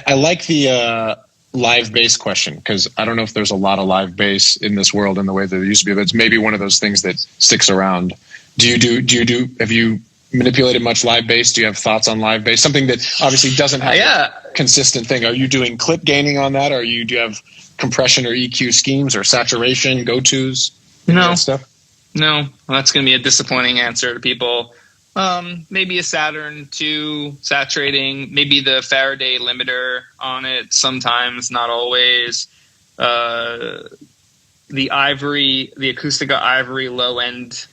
I like the live bass question, because I don't know if there's a lot of live bass in this world in the way that there used to be, but it's maybe one of those things that sticks around. Have you manipulated much live bass? Do you have thoughts on live bass? Something that obviously doesn't have a consistent thing. Are you doing clip gaining on that? Do you have compression or EQ schemes or saturation go-tos? No. Stuff? No. Well, that's going to be a disappointing answer to people. Maybe a Saturn 2 saturating, maybe the Faraday limiter on it sometimes, not always. The Acoustica Ivory low end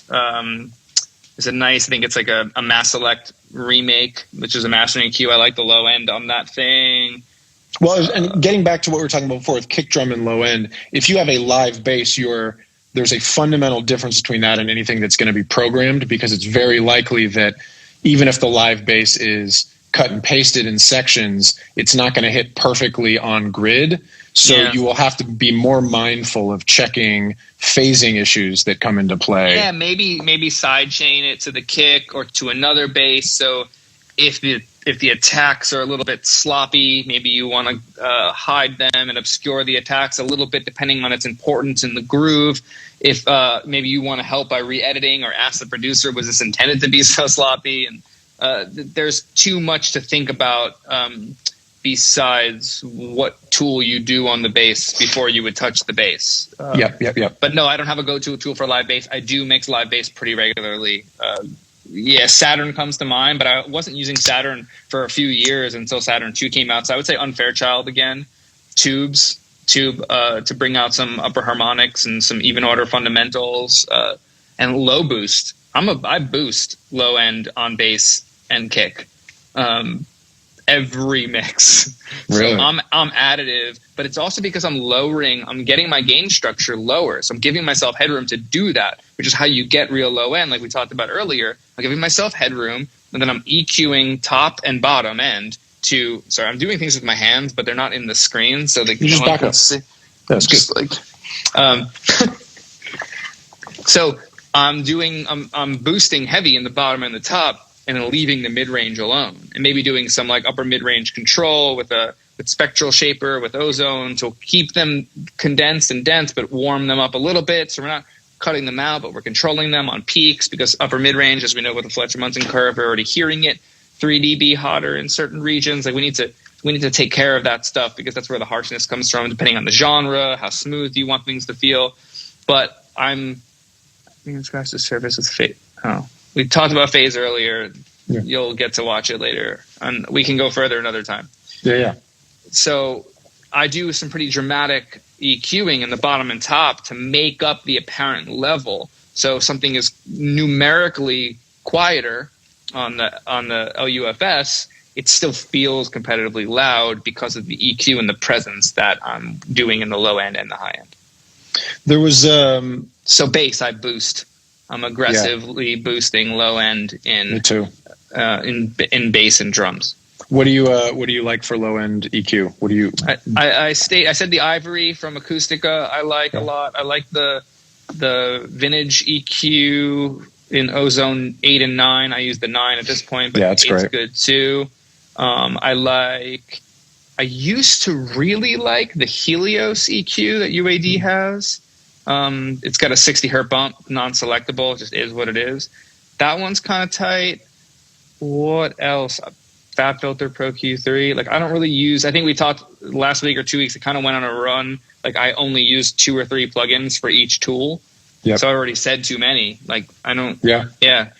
is a nice, I think it's like a Mass Select remake, which is a mastering EQ. I like the low end on that thing. Well, and getting back to what we were talking about before with kick drum and low end, if you have a live bass, there's a fundamental difference between that and anything that's going to be programmed, because it's very likely that even if the live bass is cut and pasted in sections, it's not going to hit perfectly on grid. So you will have to be more mindful of checking phasing issues that come into play. Yeah, maybe sidechain it to the kick or to another bass. So if the attacks are a little bit sloppy, maybe you want to hide them and obscure the attacks a little bit depending on its importance in the groove. If maybe you want to help by re-editing or ask the producer, was this intended to be so sloppy? And there's too much to think about besides what tool you do on the bass before you would touch the bass. Yep. But no, I don't have a go-to tool for live bass. I do mix live bass pretty regularly. Saturn comes to mind, but I wasn't using Saturn for a few years until Saturn 2 came out. So I would say Unfairchild again, tube to bring out some upper harmonics and some even order fundamentals, and low boost. I boost low end on bass and kick. Every mix. Really? So I'm additive, but it's also because I'm getting my gain structure lower. So I'm giving myself headroom to do that, which is how you get real low end, like we talked about earlier. I'm giving myself headroom, and then I'm EQing top and bottom end I'm doing things with my hands, but they're not in the screen. So they just back up. That's good. So I'm boosting heavy in the bottom and the top, and then leaving the mid-range alone, and maybe doing some like upper mid-range control with spectral shaper, with ozone to keep them condensed and dense, but warm them up a little bit. So we're not cutting them out, but we're controlling them on peaks, because upper mid-range, as we know with the Fletcher-Munson curve, we're already hearing it 3 dB hotter in certain regions. Like we need to take care of that stuff, because that's where the harshness comes from, depending on the genre, how smooth you want things to feel. But I'm going to scratch the surface with phase. Oh, we talked about phase earlier. Yeah. You'll get to watch it later, and we can go further another time. Yeah. So I do some pretty dramatic EQing in the bottom and top to make up the apparent level. So something is numerically quieter on the LUFS, it still feels competitively loud because of the EQ and the presence that I'm doing in the low end and the high end. There was so bass I boost. I'm aggressively boosting low end in me too. In bass and drums. What do you like for low end EQ? What do you? I said the Ivory from Acoustica I like a lot. I like the vintage EQ in Ozone 8 and 9. I use the 9 at this point, but it's 8's good too. I used to really like the Helios EQ that UAD has. It's got a 60 hertz bump, non-selectable, just is what it is. That one's kind of tight. What else? Fat Filter Pro Q3. Like I don't really use, I think we talked last week or 2 weeks, it kind of went on a run. Like I only use 2 or 3 plugins for each tool. Yep. So I already said too many. Like I don't, yeah.